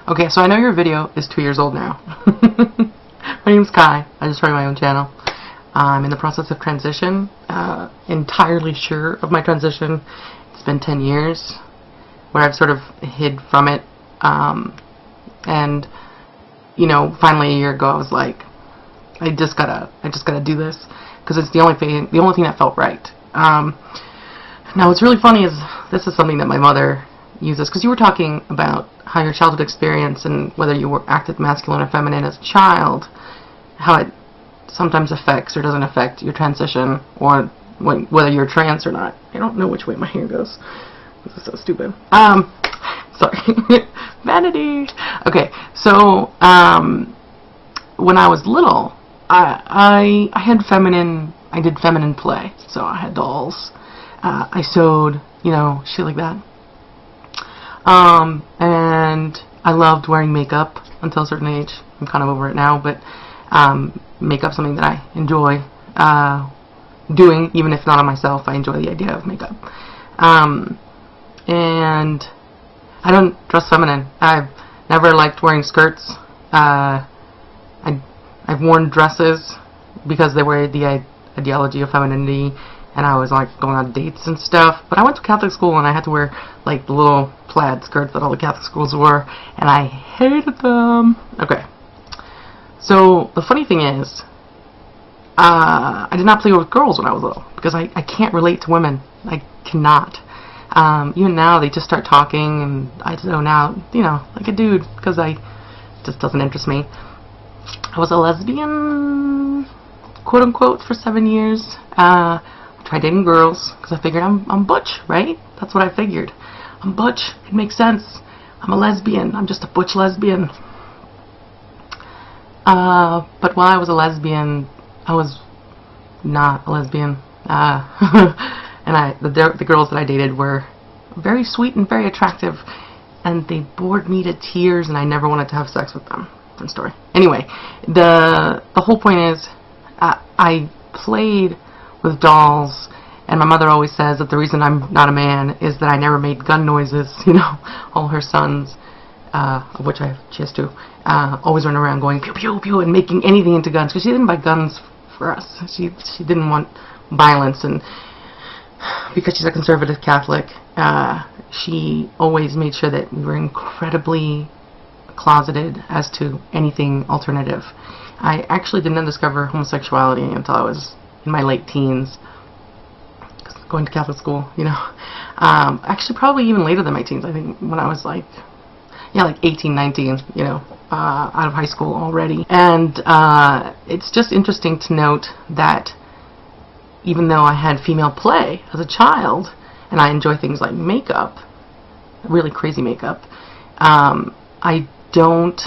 Okay, so I know your video is 2 years old now. My name's Kai. I just started my own channel. I'm in the process of transition. Entirely sure of my transition. It's been 10 years where I've sort of hid from it. And you know, finally a year ago I was like, I just gotta do this because it's the only thing that felt right. Now what's really funny is this is something that my mother uses, because you were talking about how your childhood experience and whether you were acted masculine or feminine as a child, how it sometimes affects or doesn't affect your transition, or whether you're trans or not. I don't know which way my hair goes. This is so stupid. Sorry. Vanity. Okay, so when I was little, I did feminine play. So I had dolls. I sewed, you know, shit like that. And I loved wearing makeup until a certain age. I'm kind of over it now, but makeup's something that I enjoy doing, even if not on myself. I enjoy the idea of makeup. And I don't dress feminine. I've never liked wearing skirts. I've worn dresses because they were the ideology of femininity, and I was like going on dates and stuff. But I went to Catholic school and I had to wear like the little plaid skirts that all the Catholic schools wore, and I hated them. Okay. So the funny thing is, I did not play with girls when I was little because I can't relate to women. I cannot. Even now they just start talking and I zone out, you know, like a dude, because it just doesn't interest me. I was a lesbian, quote unquote, for 7 years. Tried dating girls because I figured I'm butch, right? That's what I figured. I'm butch. It makes sense. I'm a lesbian. I'm just a butch lesbian. But while I was a lesbian, I was not a lesbian. And the girls that I dated were very sweet and very attractive, and they bored me to tears, and I never wanted to have sex with them. Fun story. Anyway, the whole point is, I played with dolls, and my mother always says that the reason I'm not a man is that I never made gun noises. You know, all her sons, of which she has two, always run around going pew pew pew and making anything into guns, because she didn't buy guns for us. She didn't want violence, and because she's a conservative Catholic, she always made sure that we were incredibly closeted as to anything alternative. I actually didn't discover homosexuality until I was in my late teens, going to Catholic school, you know. Actually, probably even later than my teens. I think when I was like 18, 19, you know, out of high school already. And it's just interesting to note that even though I had female play as a child, and I enjoy things like makeup, really crazy makeup, I don't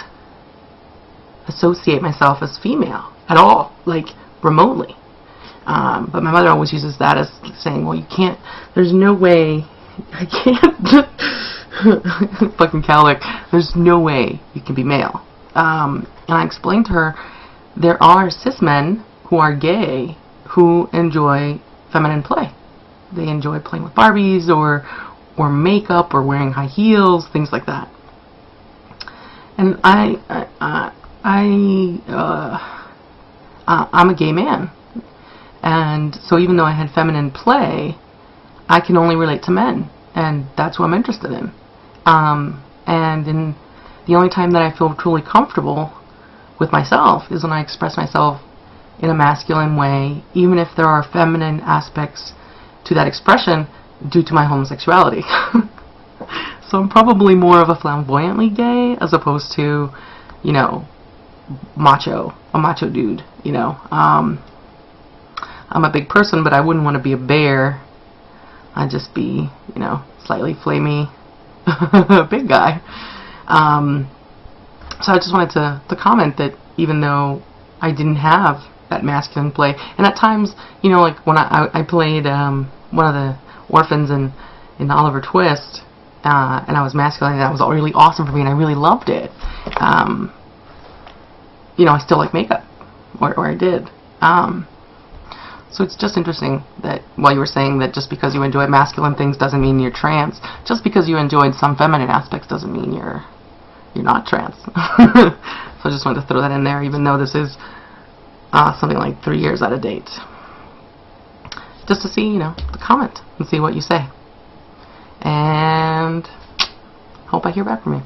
associate myself as female at all, like remotely. But my mother always uses that as saying, well, you can't, there's no way, I can't, fucking Catholic, there's no way you can be male. And I explained to her, there are cis men who are gay who enjoy feminine play. They enjoy playing with Barbies or makeup or wearing high heels, things like that. And I'm a gay man, and so even though I had feminine play, I can only relate to men, and that's what I'm interested in. And the only time that I feel truly comfortable with myself is when I express myself in a masculine way, even if there are feminine aspects to that expression due to my homosexuality. So I'm probably more of a flamboyantly gay as opposed to, you know, a macho dude, you know. I'm a big person, but I wouldn't want to be a bear. I'd just be, you know, slightly flamey big guy. So I just wanted to comment that even though I didn't have that masculine play, and at times, you know, like when I played one of the orphans in Oliver Twist, and I was masculine, and that was really awesome for me, and I really loved it. You know, I still like makeup, or I did. So it's just interesting that while you were saying that just because you enjoy masculine things doesn't mean you're trans, just because you enjoyed some feminine aspects doesn't mean you're you're not trans. So I just wanted to throw that in there, even though this is something like 3 years out of date. Just to see, you know, the comment and see what you say. And hope I hear back from you.